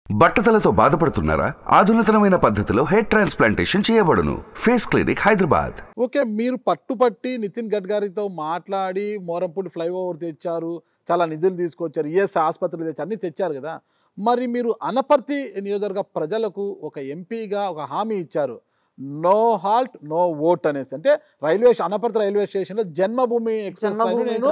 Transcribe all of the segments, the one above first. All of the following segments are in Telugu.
బట్టతలతో బాధపడుతున్నారా? ఆధునితనమైన పద్ధతిలో హెయిర్ ట్రాన్స్ప్లాంటేషన్ చేయబడును. Face clinic Hyderabad. ఓకే, మీరు పట్టుపట్టి నితిన్ గడ్కరీతో మాట్లాడి మోరంపూడి ఫ్లైఓవర్ తెచ్చారు, చాలా నిధులు తీసుకొచ్చారు, ఈఎస్ ఆసుపత్రులు తెచ్చారు, అన్నీ తెచ్చారు కదా. మరి మీరు అనపర్తి నియోజకవర్గ ప్రజలకు ఒక ఎంపీగా ఒక హామీ ఇచ్చారు, నో హాల్ట్ నో ఓట్ అనేసి. అంటే అనపర్తి రైల్వే స్టేషన్లో జన్మభూమి ఎక్స్ప్రెస్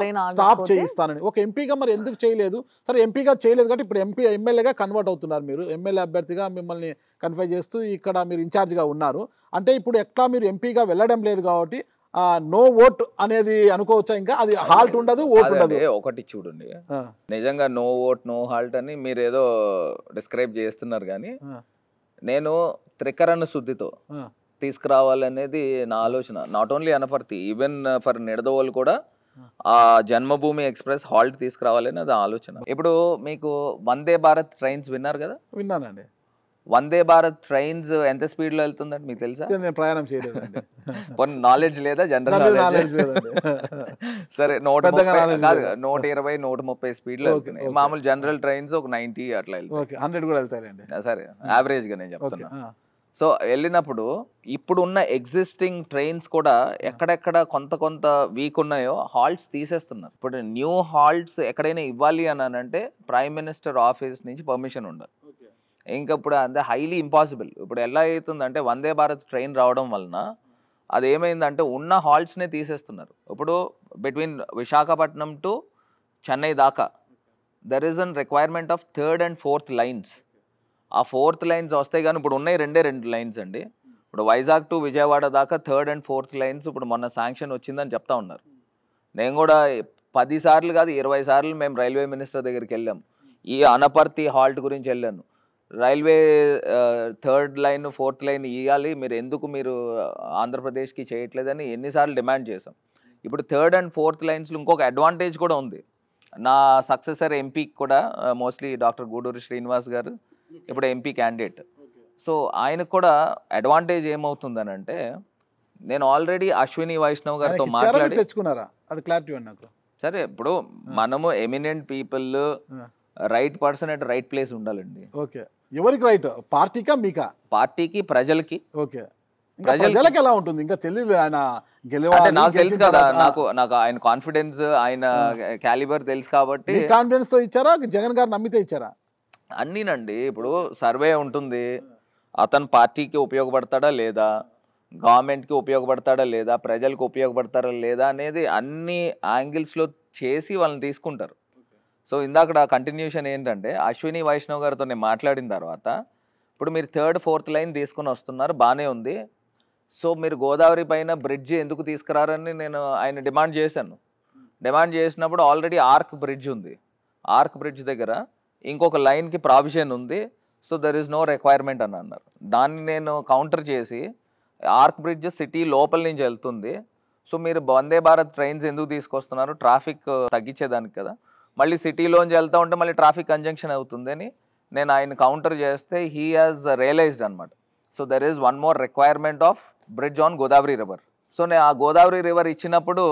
నేను స్టాప్ చేయిస్తానని ఒక ఎంపీగా మరి ఎందుకు చేయలేదు? సరే, ఎంపీగా చేయలేదు కాబట్టి ఇప్పుడు ఎమ్మెల్యేగా కన్వర్ట్ అవుతున్నారు. మీరు ఎమ్మెల్యే అభ్యర్థిగా మిమ్మల్ని కన్ఫై చేస్తూ ఇక్కడ మీరు ఇన్ఛార్జ్గా ఉన్నారు. అంటే ఇప్పుడు ఎట్లా మీరు ఎంపీగా వెళ్ళడం లేదు కాబట్టి నో ఓట్ అనేది అనుకోవచ్చా? ఇంకా అది హాల్ట్ ఉండదు, ఓట్ ఉండదు. ఒకటి చూడండి, నిజంగా నో ఓట్ నో హాల్ట్ అని మీరు ఏదో డిస్క్రైబ్ చేస్తున్నారు, కానీ నేను త్రికరణ శుద్ధితో తీసుకురావాలనేది నా ఆలోచన. Not only Anaparthi, even for Nidadavolu కూడా ఆ జన్మభూమి ఎక్స్ప్రెస్ హాల్ట్ తీసుకురావాలని అది ఆలోచన. ఇప్పుడు మీకు వందే భారత్ ట్రైన్స్ విన్నారు కదా? విన్నానండి. వందే భారత్ ట్రైన్స్ ఎంత స్పీడ్ లో వెళ్తుందండి మీకు తెలుసా? నేను ప్రయాణం చేయలేదండి. నాలెడ్జ్ లేదా? General knowledge? సరే, 120 130 స్పీడ్ లో వెళ్తున్నాయి. మామూలు జనరల్ ట్రైన్స్ ఒక 90 అట్లా వెళ్తాయి. 100 కూడా వెళ్తాయండి. సరే, యావరేజ్ గా నేను చెప్తున్నా. సో వెళ్ళినప్పుడు ఇప్పుడు ఉన్న ఎగ్జిస్టింగ్ ట్రైన్స్ కూడా ఎక్కడెక్కడ కొంత వీక్ ఉన్నాయో హాల్ట్స్ తీసేస్తున్నారు. ఇప్పుడు న్యూ హాల్ట్స్ ఎక్కడైనా ఇవ్వాలి అని అంటే ప్రైమ్ మినిస్టర్ ఆఫీస్ నుంచి పర్మిషన్ ఉండాలి. ఇంకా ఇప్పుడు అంటే హైలీ ఇంపాసిబుల్. ఇప్పుడు ఎలా అవుతుందంటే వందే భారత్ ట్రైన్ రావడం వలన అది ఏమైందంటే ఉన్న హాల్ట్స్నే తీసేస్తున్నారు. ఇప్పుడు బిట్వీన్ విశాఖపట్నం టు చెన్నై దాకా there is an requirement of 3rd and 4th lines. ఆ 4th లైన్స్ వస్తాయి, కానీ ఇప్పుడు ఉన్నాయి 2 లైన్స్ అండి. ఇప్పుడు వైజాగ్ టు విజయవాడ దాకా 3rd and 4th లైన్స్ ఇప్పుడు మొన్న శాంక్షన్ వచ్చిందని చెప్తా ఉన్నారు. నేను కూడా 10 సార్లు కాదు 20 సార్లు మేము రైల్వే మినిస్టర్ దగ్గరికి వెళ్ళాం. ఈ అనపర్తి హాల్ట్ గురించి వెళ్ళాను. Railway 3rd line 4th line ఇవ్వాలి, మీరు ఆంధ్రప్రదేశ్కి చేయట్లేదని ఎన్నిసార్లు డిమాండ్ చేసాం. ఇప్పుడు 3rd and 4th లైన్స్లో ఇంకొక అడ్వాంటేజ్ కూడా ఉంది. నా సక్సెసర్ ఎంపీకి కూడా మోస్ట్లీ డాక్టర్ గూడూరి శ్రీనివాస్ గారు ఇప్పుడు ఎంపీ క్యాండిడేట్. సో ఆయనకు కూడా అడ్వాంటేజ్ ఏమవుతుందని అంటే, నేను ఆల్రెడీ అశ్విని వైష్ణవ్ గారితో మాట్లాడి తెచ్చుకున్నారా? అది క్లారిటీ నాకు. సరే, ఇప్పుడు మనము eminent people, right person at right place ఉండాలండి. ఓకే, ఎవరికి రైట్? పార్టీకా మీకా? పార్టీకి, ప్రజలకి. ఓకే, ప్రజలకి ఎలా ఉంటుంది ఇంకా తెలియదు. ఆయన గెలవాలి నాకు తెలుసు కదా, నాకు ఆయన కాన్ఫిడెన్స్, ఆయన క్యాలిబర్ తెలుసు కాబట్టి. కాన్ఫిడెన్స్ తో ఇచ్చారా? జగన్ గారు నమ్మితే ఇచ్చారా? అన్నీనండి. ఇప్పుడు సర్వే ఉంటుంది, అతను పార్టీకి ఉపయోగపడతాడా లేదా, గవర్నమెంట్కి ఉపయోగపడతాడా లేదా, ప్రజలకు ఉపయోగపడతారా లేదా అనేది అన్ని యాంగిల్స్లో చేసి వాళ్ళని తీసుకుంటారు. సో ఇందాక కంటిన్యూషన్ ఏంటంటే, అశ్విని వైష్ణవ్ గారితో నేను మాట్లాడిన తర్వాత, ఇప్పుడు మీరు 3rd, 4th లైన్ తీసుకుని వస్తున్నారు, బాగానే ఉంది. సో మీరు గోదావరి పైన బ్రిడ్జ్ ఎందుకు తీసుకురారని నేను ఆయన డిమాండ్ చేశాను. డిమాండ్ చేసినప్పుడు ఆల్రెడీ ఆర్క్ బ్రిడ్జ్ ఉంది, ఆర్క్ బ్రిడ్జ్ దగ్గర ఇంకొక లైన్కి ప్రావిజన్ ఉంది. So there is no requirement అని అన్నారు. దాన్ని నేను కౌంటర్ చేసి, ఆర్క్ బ్రిడ్జ్ సిటీ లోపల నుంచి వెళ్తుంది, సో మీరు వందే భారత్ ట్రైన్స్ ఎందుకు తీసుకొస్తున్నారు, ట్రాఫిక్ తగ్గించేదానికి కదా, మళ్ళీ సిటీలోంచి వెళ్తూ ఉంటే మళ్ళీ ట్రాఫిక్ కంజంక్షన్ అవుతుందని నేను ఆయన కౌంటర్ చేస్తే హీ హాజ్ రియలైజ్డ్ అనమాట. So there is one more requirement of bridge on Godavari river. So నేను ఆ గోదావరి రివర్ ఇచ్చినప్పుడు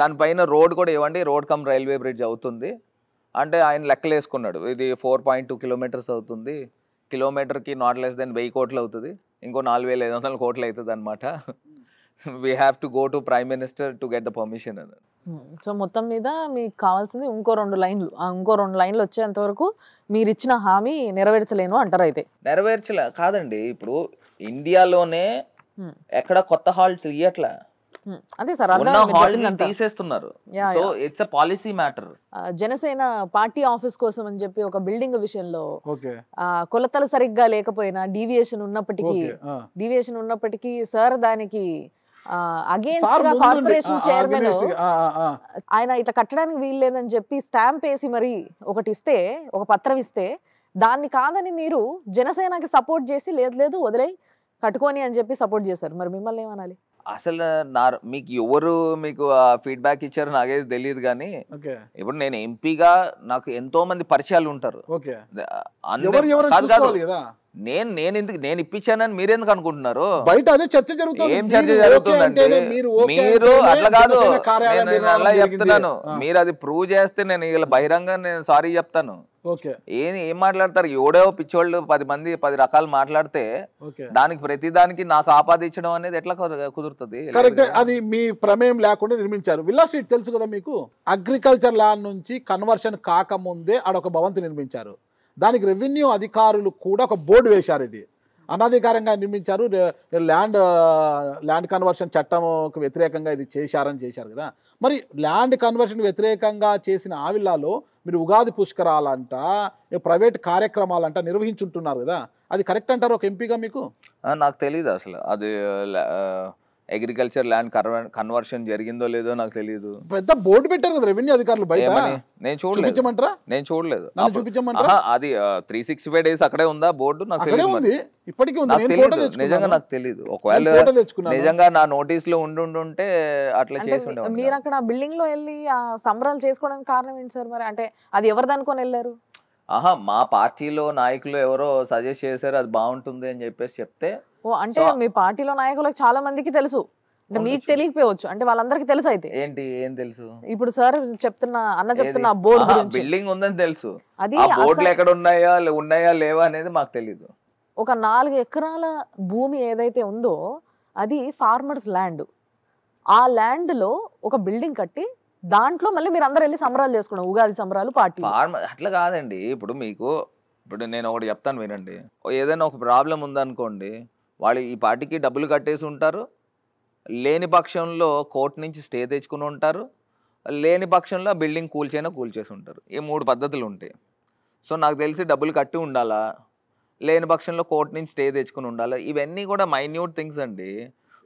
దానిపైన రోడ్ కూడా ఇవ్వండి, రోడ్ కమ్ రైల్వే బ్రిడ్జ్ అవుతుంది అంటే ఆయన లెక్కలు వేసుకున్నాడు. ఇది 4.2 కిలోమీటర్స్ అవుతుంది, కిలోమీటర్కి నాట్ లెస్ దెన్ 1000 కోట్లు అవుతుంది, ఇంకో 4500 కోట్లు అవుతుంది అనమాట. We have to go to prime minister to get the permission అని. సో మొత్తం మీద మీకు కావాల్సింది ఇంకో 2 లైన్లు. ఇంకో 2 లైన్లు వచ్చేంత వరకు మీరు ఇచ్చిన హామీ నెరవేర్చలేను అంటారు. అయితే నెరవేర్చలే కాదండి, ఇప్పుడు ఇండియాలోనే ఎక్కడ కొత్త హాల్ట్స్ ఇయ్యట్లా, అదే సార్ తీసేస్తున్నారు. So it's a policy matter. Janasena party office కోసం అని చెప్పి ఒక బిల్డింగ్ విషయంలో కొలతలు సరిగ్గా లేకపోయినా డీవియేషన్ ఉన్నప్పటికీ సార్ దానికి అగేన్స్ట్ గా కార్పొరేషన్ చైర్మన్ ఆయన ఇట్లా కట్టడానికి వీల్లేదని చెప్పి స్టాంప్ వేసి మరి ఒకటి ఇస్తే, ఒక పత్రం ఇస్తే, దాన్ని కాదని మీరు జనసేనకి సపోర్ట్ చేసి లేదు వదిలేయి కట్టుకొని అని చెప్పి సపోర్ట్ చేశారు. మరి మిమ్మల్ని ఏమనాలి? అసలు మీకు ఎవరు ఫీడ్బ్యాక్ ఇచ్చారు నాకేది తెలియదు, కానీ ఇప్పుడు నేను ఎంపీగా నాకు ఎంతో మంది పరిచయాలు ఉంటారు. నేను ఇప్పించానని మీరెందుకు అనుకుంటున్నారు? బయట అదే చర్చ జరుగుతుంది. ఏం చర్చ జరుగుతుందండి? మీరు అట్లా కాదు, నేను అలా చెప్తున్నాను. మీరు అది ప్రూవ్ చేస్తే నేను ఇలా బహిరంగ నేను సారీ చెప్తాను. ఏం మాట్లాడతారు? ఎవడో పిచ్చోళ్ళు 10 రకాలు మాట్లాడితే దానికి ప్రతి దానికి నాకు ఆపాదించడం అనేది ఎట్లా కుదురుతుంది? కరెక్ట్. అది మీ ప్రమేయం లేకుండా నిర్మించారు. విల్లా స్ట్రీట్ తెలుసు కదా మీకు. అగ్రికల్చర్ ల్యాండ్ నుంచి కన్వర్షన్ కాకముందే ఆడొక భవంతి నిర్మించారు. దానికి రెవెన్యూ అధికారులు కూడా ఒక బోర్డు వేశారు. ఇది అనధికారంగా నిర్మించారు, ల్యాండ్ కన్వర్షన్ చట్టంకు వ్యతిరేకంగా ఇది చేశారు కదా. మరి ల్యాండ్ కన్వర్షన్ వ్యతిరేకంగా చేసిన ఆ విల్లాలో మీరు ఉగాది పుష్కరాలంట, ప్రైవేట్ కార్యక్రమాలంట నిర్వహించుంటున్నారు కదా. అది కరెక్ట్ అంటారు ఒక ఎంపీగా మీకు? నాకు తెలీదు అసలు అది అగ్రికల్చర్ ల్యాండ్ కన్వర్షన్ జరిగిందో లేదో నాకు తెలియదు. పెద్ద బోర్డు పెట్టారు కదా రెవెన్యూ అధికారులు బయట. నేను చూడలేదు. చూపించమంటారా? అది 365 days అక్కడే ఉందా బోర్డు? నాకు తెలియదు, ఇప్పటికీ ఉంది. నిజంగా నాకు తెలియదు. ఒకవేళ నిజంగా నా నోటీస్ లో ఉండుంటే అట్లా చేసి ఉండేవాడిని. మీరు అక్కడ బిల్డింగ్ లో వెళ్ళి ఆ సంబరాలు చేసుకోవడానికి కారణం ఏంటి సార్? మరి అంటే అది ఎవరిది అనుకొని వెళ్ళారు? మా పార్టీలో నాయకులు ఎవరో సజెస్ట్ చేశారు అది బాగుంటుంది అని చెప్పేసి చెప్తే. అంటే మీ పార్టీలో నాయకులకు చాలా మందికి తెలుసు, అంటే మీకు తెలియకపోవచ్చు, అంటే వాళ్ళందరికీ తెలుసు. అయితే ఏం తెలుసు? ఇప్పుడు సార్ చెప్తున్న బోర్డు గురించి. బిల్డింగ్ ఉందని తెలుసు, అది బోర్డులు ఎక్కడ ఉన్నాయా లేవా అనేది మాకు తెలీదు. ఒక 4 ఎకరాల భూమి ఏదైతే ఉందో అది ఫార్మర్స్ ల్యాండ్. ఆ ల్యాండ్ లో ఒక బిల్డింగ్ కట్టి దాంట్లో మళ్ళీ మీరు అందరూ వెళ్ళి సంబరాలు చేసుకున్నాం, ఉగాది సంబరాలు పార్టీ. అట్లా కాదండి. ఇప్పుడు నేను ఒకటి చెప్తాను వినండి. ఏదైనా ఒక ప్రాబ్లం ఉందనుకోండి, వాళ్ళు ఈ పార్టీకి డబ్బులు కట్టేసి ఉంటారు, లేని పక్షంలో కోర్టు నుంచి స్టే తెచ్చుకుని ఉంటారు, లేని పక్షంలో బిల్డింగ్ కూల్చేసి ఉంటారు. ఈ 3 పద్ధతులు ఉంటాయి. సో నాకు తెలిసి డబ్బులు కట్టి ఉండాలా, లేని పక్షంలో కోర్టు నుంచి స్టే తెచ్చుకుని ఉండాలా. ఇవన్నీ కూడా మైన్యూట్ థింగ్స్ అండి.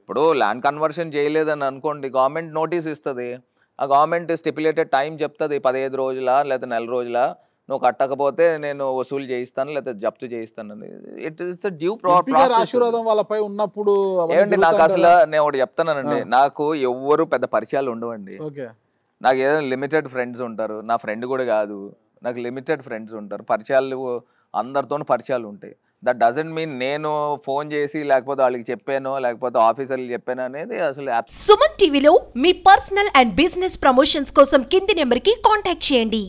ఇప్పుడు ల్యాండ్ కన్వర్షన్ చేయలేదని అనుకోండి, గవర్నమెంట్ నోటీస్ ఇస్తుంది. ఆ గవర్నమెంట్ స్టిపులేటెడ్ టైం చెప్తుంది, 15 రోజుల లేదా నెల రోజుల, నువ్వు కట్టకపోతే నేను వసూలు చేయిస్తాను లేదా జప్తు చేయిస్తాను. It's due process. ఆశీర్వాదం వాళ్ళపై ఉన్నప్పుడు ఏమండి, నాకు అసలు నేను ఒకటి చెప్తానండి, నాకు ఎవ్వరు పెద్ద పరిచయాలు ఉండవండి. నాకు ఏదైనా లిమిటెడ్ ఫ్రెండ్స్ ఉంటారు. నా ఫ్రెండ్ కూడా కాదు, నాకు లిమిటెడ్ ఫ్రెండ్స్ ఉంటారు. పరిచయాలు అందరితో పరిచయాలు ఉంటాయి. దట్ డజంట్ మీన్ నేను ఫోన్ చేసి లేకపోతే వాళ్ళకి చెప్పాను లేకపోతే ఆఫీసర్లు చెప్పాను అనేది అసలు. సుమన్ టీవీలో మీ పర్సనల్ అండ్ బిజినెస్ ప్రమోషన్స్ కోసం కింది నెంబర్కి కాంటాక్ట్ చేయండి.